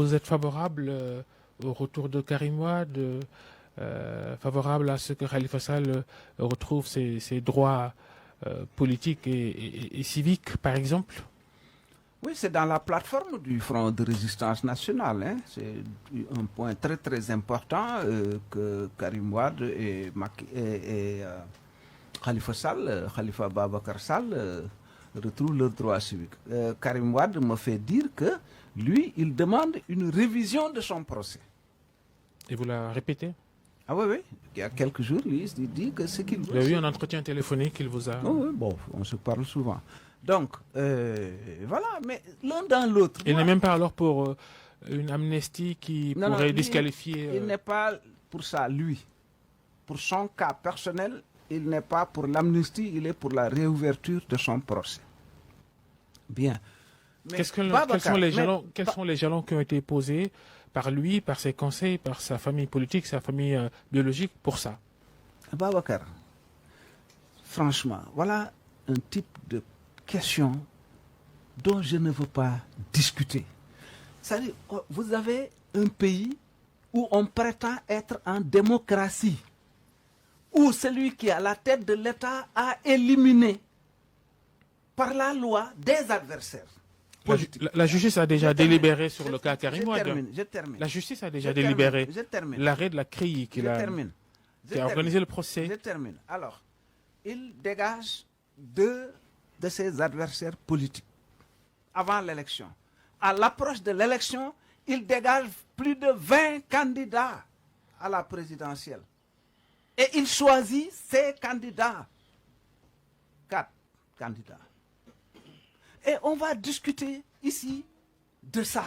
vous êtes favorable au retour de Karim Wade, favorable à ce que Khalifa Sall retrouve ses droits politiques et civiques, par exemple? Oui, c'est dans la plateforme du Front de résistance nationale. Hein. C'est un point très très important que Karim Wade et Khalifa Sall, Khalifa Babakar Sall retrouvent leurs droits civiques. Karim Wade me fait dire que lui, il demande une révision de son procès. Et vous la répétez? Ah oui, oui. Il y a quelques jours, lui, il dit que ce qu'il veut. Il y a eu un entretien téléphonique qu'il vous a... Oh, oui, bon, on se parle souvent. Donc, voilà, mais l'un dans l'autre. Il n'est même pas alors pour une amnistie qui pourrait disqualifier... Il n'est pas pour ça, lui. Pour son cas personnel, il n'est pas pour l'amnistie, il est pour la réouverture de son procès. Bien. Quels sont les jalons qui ont été posés par lui, par ses conseils, par sa famille politique, sa famille biologique pour ça? Babacar, franchement, voilà un type de question dont je ne veux pas discuter. C'est-à-dire, vous avez un pays où on prétend être en démocratie, où celui qui est à la tête de l'État a éliminé par la loi des adversaires. La justice a déjà délibéré sur le cas Karim Wade. Je termine. La justice a déjà délibéré. L'arrêt de la CRI qui a organisé le procès. Je termine. Alors, il dégage 2 de ses adversaires politiques avant l'élection. À l'approche de l'élection, il dégage plus de 20 candidats à la présidentielle. Et il choisit ses candidats. 4 candidats. Et on va discuter ici de ça.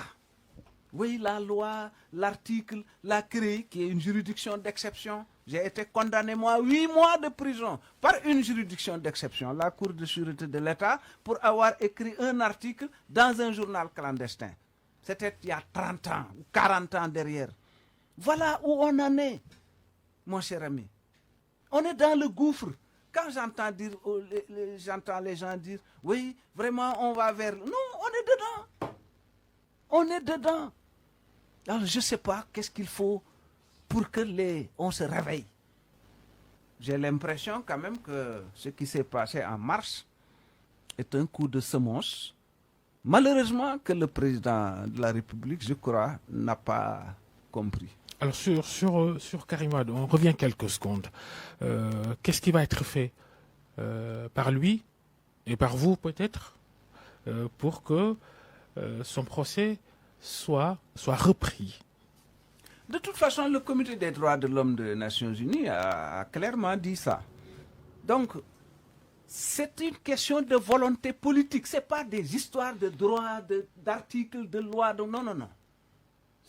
Oui, la loi, l'article, la CREI, qui est une juridiction d'exception. J'ai été condamné, moi, 8 mois de prison par une juridiction d'exception, la Cour de sûreté de l'État, pour avoir écrit un article dans un journal clandestin. C'était il y a 30 ans ou 40 ans derrière. Voilà où on en est, mon cher ami. On est dans le gouffre. Quand j'entends les gens dire, oui, vraiment, on va vers... Non, on est dedans. On est dedans. Alors, je ne sais pas qu'est-ce qu'il faut pour que on se réveille. J'ai l'impression quand même que ce qui s'est passé en mars est un coup de semonce. Malheureusement que le président de la République, je crois, n'a pas compris. Alors sur Karim Wade, on revient quelques secondes. Qu'est-ce qui va être fait par lui et par vous peut-être pour que son procès soit repris? De toute façon, le Comité des droits de l'homme des Nations Unies a clairement dit ça. Donc, c'est une question de volonté politique. Ce n'est pas des histoires de droits, d'articles, de lois. Non, non, non.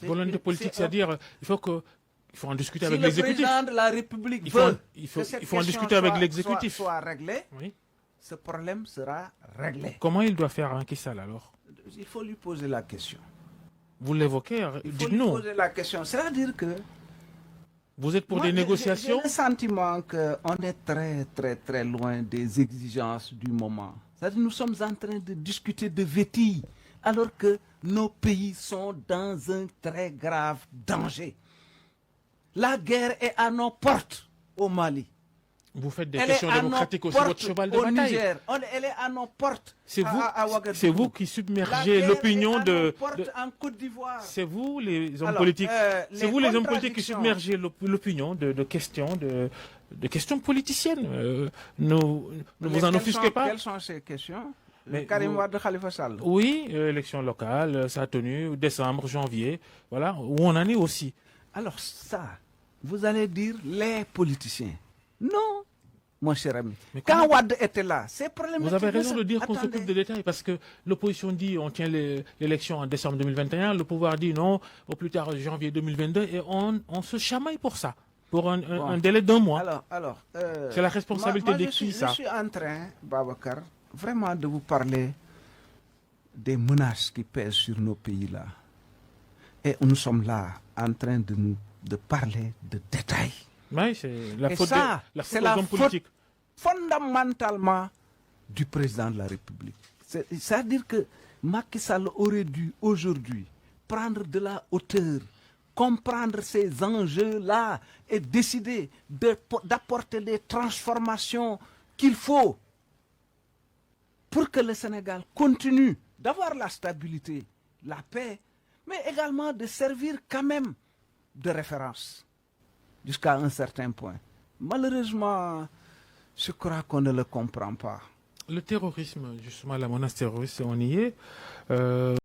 Volonté politique, c'est-à-dire il faut en discuter avec l'exécutif. Si le président de la République il faut en discuter avec l'exécutif. Soit réglé, oui. Ce problème sera réglé. Comment il doit faire Macky Sall alors? Il faut lui poser la question. Vous l'évoquez, dites-nous. Il faut lui poser la question. C'est-à-dire que... Vous êtes pour des négociations? J'ai le sentiment qu'on est très, très, très loin des exigences du moment. C'est-à-dire que nous sommes en train de discuter de vétilles, alors que nos pays sont dans un très grave danger. La guerre est à nos portes au Mali. Vous faites des questions démocratiques aussi, votre cheval de bataille. Niger. Elle est à nos portes. C'est vous qui submergez l'opinion en Côte d'Ivoire. C'est vous les hommes politiques. C'est vous les hommes politiques qui submergez l'opinion de questions politiciennes. Ne vous en offusquez pas. Quelles sont ces questions? Karim Wade de Khalifa Sall. Oui, élection locale, ça a tenu décembre, janvier, voilà, où on en est aussi. Alors ça, vous allez dire les politiciens. Non, mon cher ami. Mais quand Wade était là, c'est problématique. Vous avez raison de dire qu'on s'occupe de détails parce que l'opposition dit on tient l'élection en décembre 2021, le pouvoir dit non, au plus tard janvier 2022 et on se chamaille pour ça, pour un délai d'1 mois. Alors, c'est la responsabilité de qui ça? Je suis en train, Babacar, vraiment de vous parler des menaces qui pèsent sur nos pays là. Et nous sommes là en train de parler de détails. Oui, c'est la faute des hommes politiques. Fondamentalement du président de la République. C'est-à-dire que Macky Sall aurait dû aujourd'hui prendre de la hauteur, comprendre ces enjeux-là et décider d'apporter les transformations qu'il faut pour que le Sénégal continue d'avoir la stabilité, la paix, mais également de servir quand même de référence jusqu'à un certain point. Malheureusement, je crois qu'on ne le comprend pas. Le terrorisme, justement, la menace terroriste, on y est.